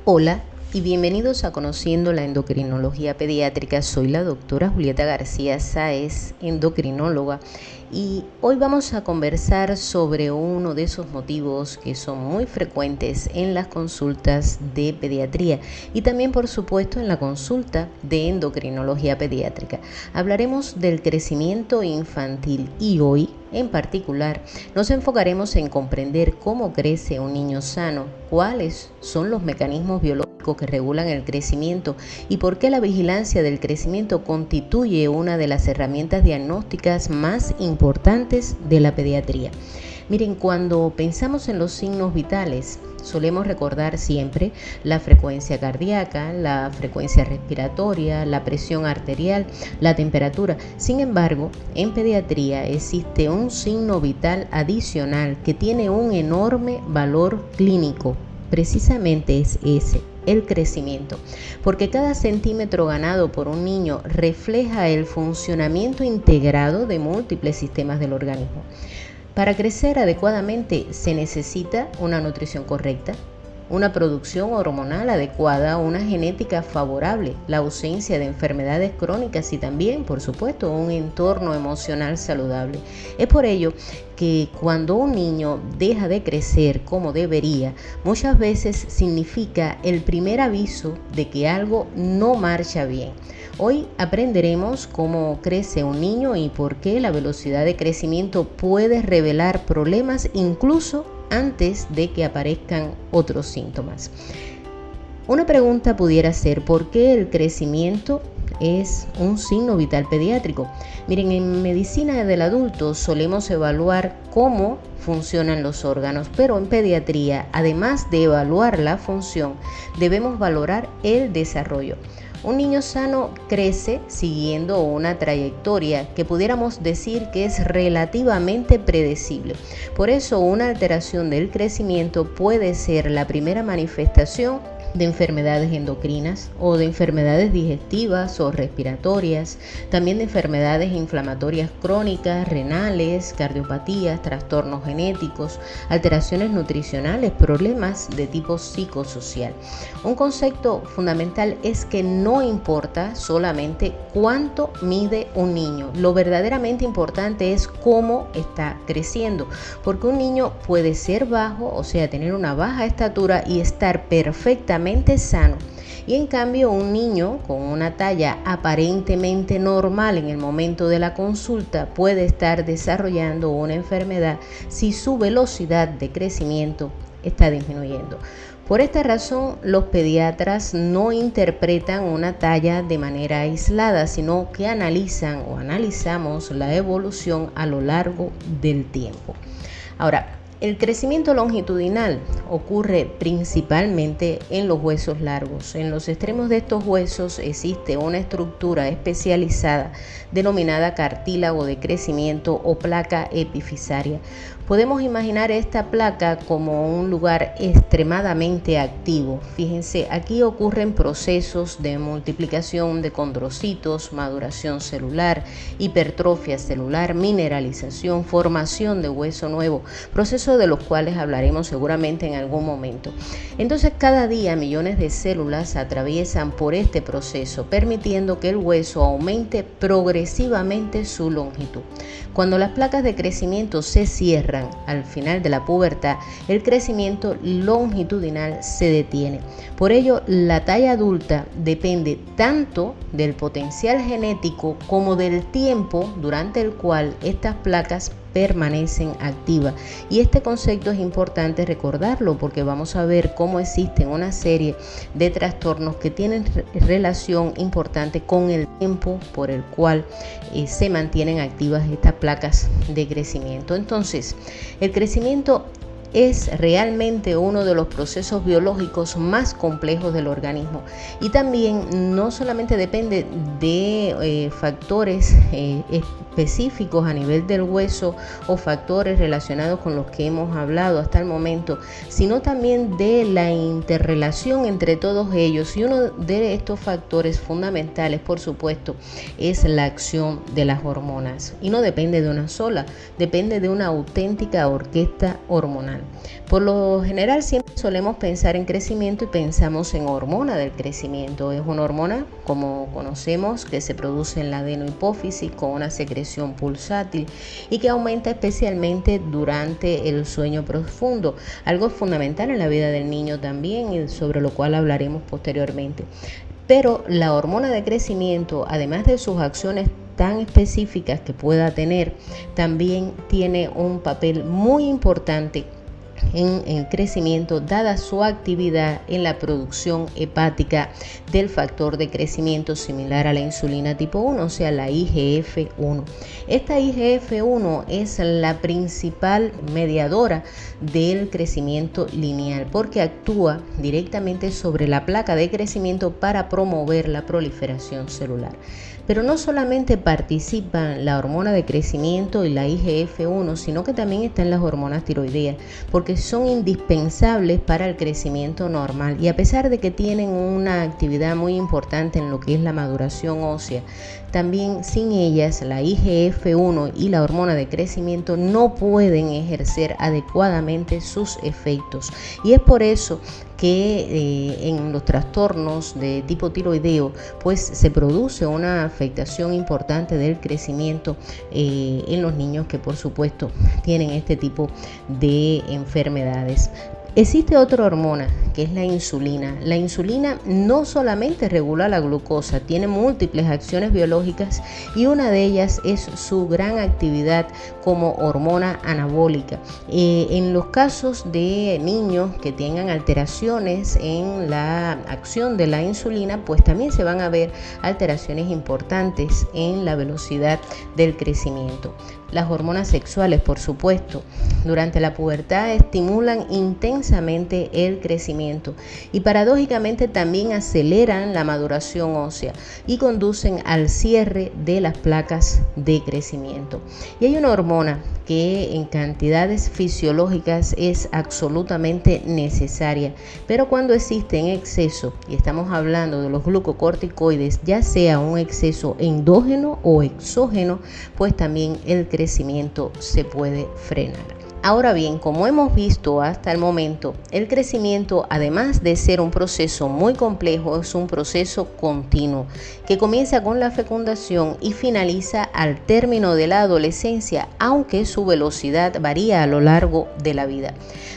Hola y bienvenidos a Conociendo la Endocrinología Pediátrica. Soy la doctora Julieta García Sáez, endocrinóloga, y hoy vamos a conversar sobre uno de esos motivos que son muy frecuentes en las consultas de pediatría y también, por supuesto, en la consulta de endocrinología pediátrica. Hablaremos del crecimiento infantil y hoy, en particular, nos enfocaremos en comprender cómo crece un niño sano, cuáles son los mecanismos biológicos que regulan el crecimiento y por qué la vigilancia del crecimiento constituye una de las herramientas diagnósticas más importantes de la pediatría. Miren, cuando pensamos en los signos vitales, solemos recordar siempre la frecuencia cardíaca, la frecuencia respiratoria, la presión arterial, la temperatura. Sin embargo, en pediatría existe un signo vital adicional que tiene un enorme valor clínico. Precisamente es ese, el crecimiento, porque cada centímetro ganado por un niño refleja el funcionamiento integrado de múltiples sistemas del organismo. Para crecer adecuadamente se necesita una nutrición correcta, una producción hormonal adecuada, una genética favorable, la ausencia de enfermedades crónicas y también, por supuesto, un entorno emocional saludable. Es por ello que cuando un niño deja de crecer como debería, muchas veces significa el primer aviso de que algo no marcha bien. Hoy aprenderemos cómo crece un niño y por qué la velocidad de crecimiento puede revelar problemas incluso antes de que aparezcan otros síntomas. Una pregunta pudiera ser: ¿por qué el crecimiento es un signo vital pediátrico? Miren, en medicina del adulto solemos evaluar cómo funcionan los órganos, pero en pediatría, además de evaluar la función, debemos valorar el desarrollo. Un niño sano crece siguiendo una trayectoria que pudiéramos decir que es relativamente predecible. Por eso, una alteración del crecimiento puede ser la primera manifestación de enfermedades endocrinas o de enfermedades digestivas o respiratorias, también de enfermedades inflamatorias crónicas, renales, cardiopatías, trastornos genéticos, alteraciones nutricionales, problemas de tipo psicosocial. Un concepto fundamental es que no importa solamente cuánto mide un niño, lo verdaderamente importante es cómo está creciendo, porque un niño puede ser bajo, o sea, tener una baja estatura y estar perfectamente sano, y en cambio un niño con una talla aparentemente normal en el momento de la consulta puede estar desarrollando una enfermedad si su velocidad de crecimiento está disminuyendo. Por esta razón, los pediatras no interpretan una talla de manera aislada, sino que analizamos la evolución a lo largo del tiempo. Ahora, el crecimiento longitudinal ocurre principalmente en los huesos largos. En los extremos de estos huesos existe una estructura especializada denominada cartílago de crecimiento o placa epifisaria. Podemos imaginar esta placa como un lugar extremadamente activo. Fíjense, aquí ocurren procesos de multiplicación de condrocitos, maduración celular, hipertrofia celular, mineralización, formación de hueso nuevo, procesos de los cuales hablaremos seguramente en algún momento. Entonces, cada día millones de células atraviesan por este proceso, permitiendo que el hueso aumente progresivamente su longitud. Cuando las placas de crecimiento se cierran al final de la pubertad, el crecimiento longitudinal se detiene. Por ello, la talla adulta depende tanto del potencial genético como del tiempo durante el cual estas placas permanecen activas. Y este concepto es importante recordarlo porque vamos a ver cómo existen una serie de trastornos que tienen relación importante con el tiempo por el cual se mantienen activas estas placas de crecimiento. Entonces, el crecimiento es realmente uno de los procesos biológicos más complejos del organismo y también no solamente depende de factores específicos a nivel del hueso o factores relacionados con los que hemos hablado hasta el momento, sino también de la interrelación entre todos ellos, y uno de estos factores fundamentales, por supuesto, es la acción de las hormonas, y no depende de una sola, depende de una auténtica orquesta hormonal. Por lo general siempre solemos pensar en crecimiento y pensamos en hormona del crecimiento. Es una hormona, como conocemos, que se produce en la adenohipófisis con una secreción pulsátil y que aumenta especialmente durante el sueño profundo, algo fundamental en la vida del niño también y sobre lo cual hablaremos posteriormente. Pero la hormona de crecimiento, además de sus acciones tan específicas que pueda tener, también tiene un papel muy importante en el crecimiento, dada su actividad en la producción hepática del factor de crecimiento similar a la insulina tipo 1, o sea, la IGF-1. Esta IGF-1 es la principal mediadora del crecimiento lineal porque actúa directamente sobre la placa de crecimiento para promover la proliferación celular. Pero no solamente participan la hormona de crecimiento y la IGF-1, sino que también están las hormonas tiroideas, porque son indispensables para el crecimiento normal. Y a pesar de que tienen una actividad muy importante en lo que es la maduración ósea, también sin ellas la IGF-1 y la hormona de crecimiento no pueden ejercer adecuadamente sus efectos. Y es por eso que en los trastornos de tipo tiroideo pues se produce una afectación importante del crecimiento en los niños que por supuesto tienen este tipo de enfermedades. Existe otra hormona que es la insulina. La insulina no solamente regula la glucosa, tiene múltiples acciones biológicas y una de ellas es su gran actividad como hormona anabólica. En los casos de niños que tengan alteraciones en la acción de la insulina, pues también se van a ver alteraciones importantes en la velocidad del crecimiento. Las hormonas sexuales, por supuesto, durante la pubertad estimulan intensamente el crecimiento y paradójicamente también aceleran la maduración ósea y conducen al cierre de las placas de crecimiento. Y hay una hormona que en cantidades fisiológicas es absolutamente necesaria, pero cuando existe en exceso, y estamos hablando de los glucocorticoides, ya sea un exceso endógeno o exógeno, pues también el crecimiento se puede frenar. Ahora bien, como hemos visto hasta el momento, el crecimiento, además de ser un proceso muy complejo, es un proceso continuo que comienza con la fecundación y finaliza al término de la adolescencia, aunque su velocidad varía a lo largo de la vida.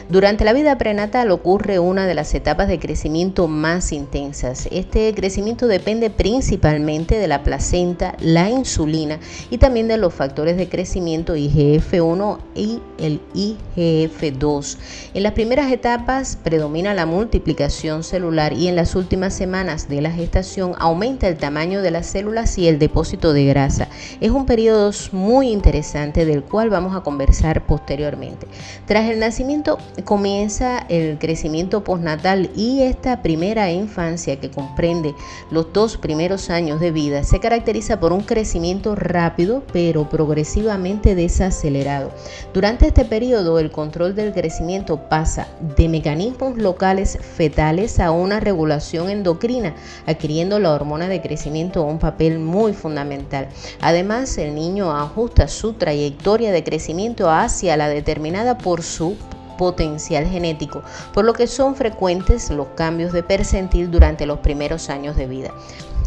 Durante la vida prenatal ocurre una de las etapas de crecimiento más intensas. Este crecimiento depende principalmente de la placenta, la insulina y también de los factores de crecimiento IGF-1 y el IGF-2. En las primeras etapas predomina la multiplicación celular y en las últimas semanas de la gestación aumenta el tamaño de las células y el depósito de grasa. Es un periodo muy interesante del cual vamos a conversar posteriormente. Tras el nacimiento comienza el crecimiento postnatal y esta primera infancia, que comprende los 2 primeros años de vida, se caracteriza por un crecimiento rápido pero progresivamente desacelerado. Durante este periodo el control del crecimiento pasa de mecanismos locales fetales a una regulación endocrina, adquiriendo la hormona de crecimiento un papel muy fundamental. Además, el niño ajusta su trayectoria de crecimiento hacia la determinada por su potencial genético, por lo que son frecuentes los cambios de percentil durante los primeros años de vida.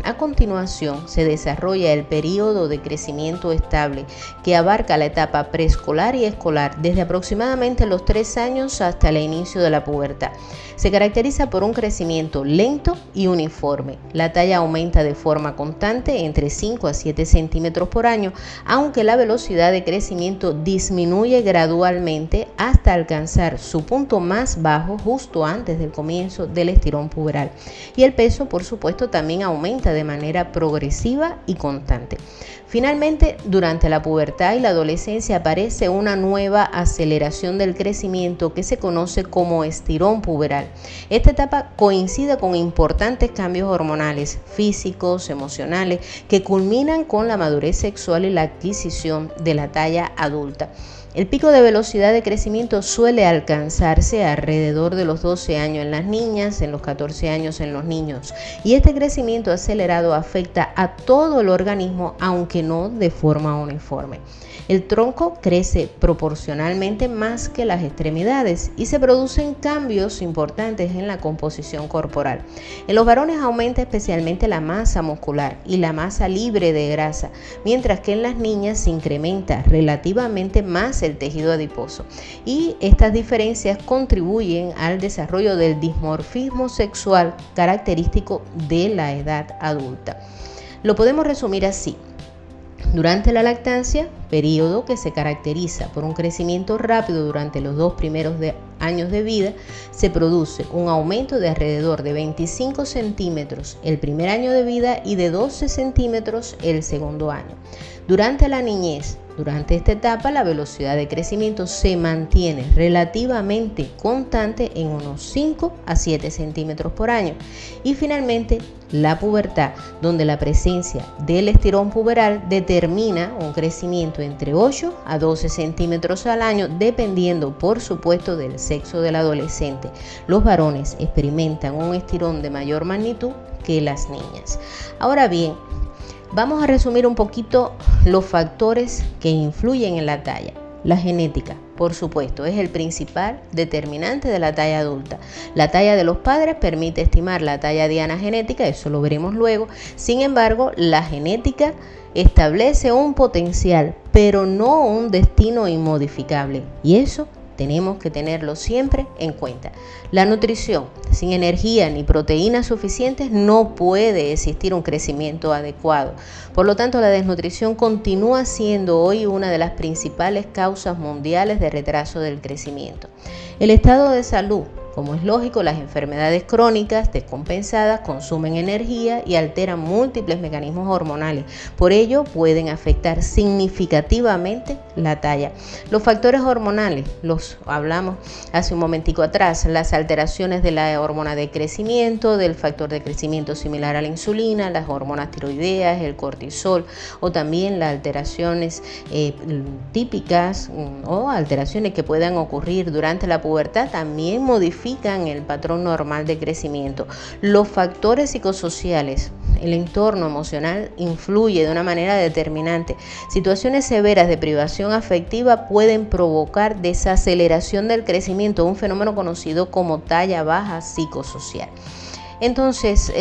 A continuación se desarrolla el periodo de crecimiento estable que abarca la etapa preescolar y escolar desde aproximadamente los 3 años hasta el inicio de la pubertad. Se caracteriza por un crecimiento lento y uniforme. La talla aumenta de forma constante entre 5 a 7 centímetros por año, aunque la velocidad de crecimiento disminuye gradualmente hasta alcanzar su punto más bajo justo antes del comienzo del estirón puberal. Y el peso, por supuesto, también aumenta de manera progresiva y constante. Finalmente, durante la pubertad y la adolescencia aparece una nueva aceleración del crecimiento que se conoce como estirón puberal. Esta etapa coincide con importantes cambios hormonales, físicos, emocionales, que culminan con la madurez sexual y la adquisición de la talla adulta. El pico de velocidad de crecimiento suele alcanzarse alrededor de los 12 años en las niñas, en los 14 años en los niños. Y este crecimiento acelerado afecta a todo el organismo, aunque no de forma uniforme. El tronco crece proporcionalmente más que las extremidades y se producen cambios importantes en la composición corporal. En los varones aumenta especialmente la masa muscular y la masa libre de grasa, mientras que en las niñas se incrementa relativamente más el tejido adiposo. Y estas diferencias contribuyen al desarrollo del dimorfismo sexual característico de la edad adulta. Lo podemos resumir así. Durante la lactancia, periodo que se caracteriza por un crecimiento rápido durante los 2 primeros años de vida, se produce un aumento de alrededor de 25 centímetros el primer año de vida y de 12 centímetros el segundo año. Durante la niñez, durante esta etapa, la velocidad de crecimiento se mantiene relativamente constante en unos 5 a 7 centímetros por año. Y finalmente, la pubertad, donde la presencia del estirón puberal determina un crecimiento entre 8 a 12 centímetros al año, dependiendo, por supuesto, del sexo del adolescente. Los varones experimentan un estirón de mayor magnitud que las niñas. Ahora bien, vamos a resumir un poquito los factores que influyen en la talla. La genética, por supuesto, es el principal determinante de la talla adulta. La talla de los padres permite estimar la talla diana genética, eso lo veremos luego. Sin embargo, la genética establece un potencial, pero no un destino inmodificable. Y eso tenemos que tenerlo siempre en cuenta. La nutrición, sin energía ni proteínas suficientes, no puede existir un crecimiento adecuado. Por lo tanto, la desnutrición continúa siendo hoy una de las principales causas mundiales de retraso del crecimiento. El estado de salud. Como es lógico, las enfermedades crónicas descompensadas consumen energía y alteran múltiples mecanismos hormonales. Por ello, pueden afectar significativamente la talla. Los factores hormonales, los hablamos hace un momentico atrás, las alteraciones de la hormona de crecimiento, del factor de crecimiento similar a la insulina, las hormonas tiroideas, el cortisol, o también las alteraciones típicas o alteraciones que puedan ocurrir durante la pubertad, también modifican el patrón normal de crecimiento. Los factores psicosociales, el entorno emocional influye de una manera determinante. Situaciones severas de privación afectiva pueden provocar desaceleración del crecimiento, un fenómeno conocido como talla baja psicosocial. Entonces,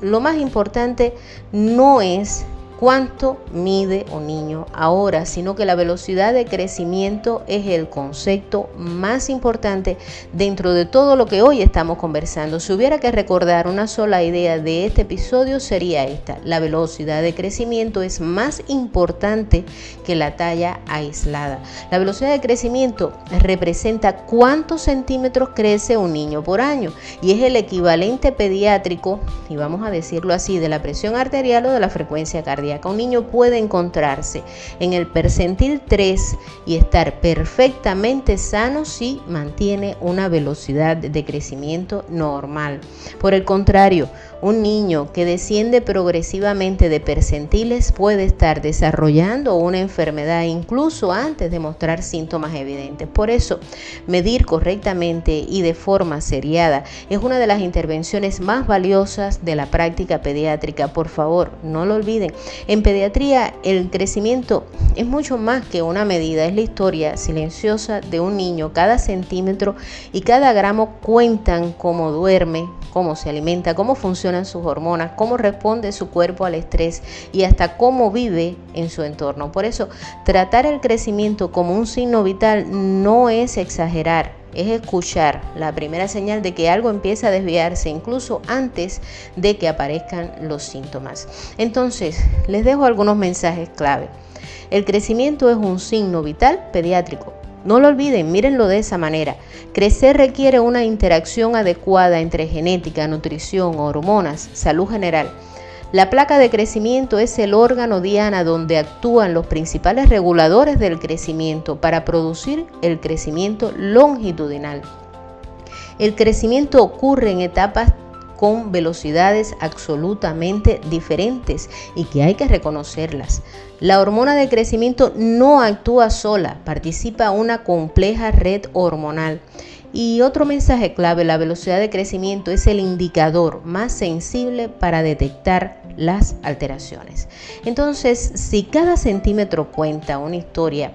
lo más importante no es cuánto mide un niño ahora, sino que la velocidad de crecimiento es el concepto más importante dentro de todo lo que hoy estamos conversando. Si hubiera que recordar una sola idea de este episodio, sería esta: la velocidad de crecimiento es más importante que la talla aislada. La velocidad de crecimiento representa cuántos centímetros crece un niño por año y es el equivalente pediátrico, y vamos a decirlo así, de la presión arterial o de la frecuencia cardíaca. Un niño puede encontrarse en el percentil 3 y estar perfectamente sano si mantiene una velocidad de crecimiento normal. Por el contrario, un niño que desciende progresivamente de percentiles puede estar desarrollando una enfermedad incluso antes de mostrar síntomas evidentes. Por eso, medir correctamente y de forma seriada es una de las intervenciones más valiosas de la práctica pediátrica. Por favor, no lo olviden. En pediatría, el crecimiento es mucho más que una medida, es la historia silenciosa de un niño. Cada centímetro y cada gramo cuentan cómo duerme, cómo se alimenta, cómo funcionan sus hormonas, cómo responde su cuerpo al estrés y hasta cómo vive en su entorno. Por eso, tratar el crecimiento como un signo vital no es exagerar, es escuchar la primera señal de que algo empieza a desviarse, incluso antes de que aparezcan los síntomas. Entonces, les dejo algunos mensajes clave. El crecimiento es un signo vital pediátrico. No lo olviden, mírenlo de esa manera. Crecer requiere una interacción adecuada entre genética, nutrición, hormonas, salud general. La placa de crecimiento es el órgano diana donde actúan los principales reguladores del crecimiento para producir el crecimiento longitudinal. El crecimiento ocurre en etapas con velocidades absolutamente diferentes y que hay que reconocerlas. La hormona del crecimiento no actúa sola, participa una compleja red hormonal. Y otro mensaje clave: la velocidad de crecimiento es el indicador más sensible para detectar las alteraciones. Entonces, si cada centímetro cuenta una historia,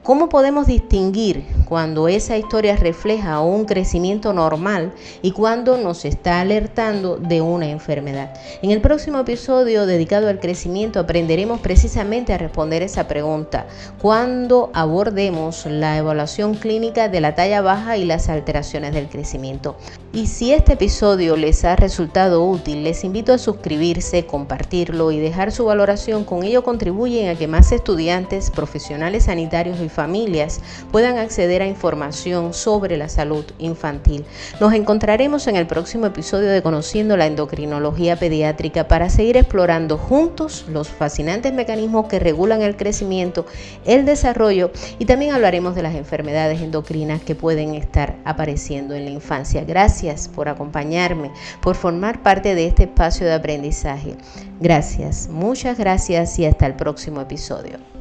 ¿cómo podemos distinguir cuando esa historia refleja un crecimiento normal y cuando nos está alertando de una enfermedad? En el próximo episodio dedicado al crecimiento aprenderemos precisamente a responder esa pregunta cuando abordemos la evaluación clínica de la talla baja y las alteraciones del crecimiento. Y si este episodio les ha resultado útil, les invito a suscribirse, compartirlo y dejar su valoración. Con ello contribuyen a que más estudiantes, profesionales sanitarios y familias puedan acceder a información sobre la salud infantil. Nos encontraremos en el próximo episodio de Conociendo la Endocrinología Pediátrica para seguir explorando juntos los fascinantes mecanismos que regulan el crecimiento, el desarrollo, y también hablaremos de las enfermedades endocrinas que pueden estar apareciendo en la infancia. Gracias por acompañarme, por formar parte de este espacio de aprendizaje. Gracias, muchas gracias y hasta el próximo episodio.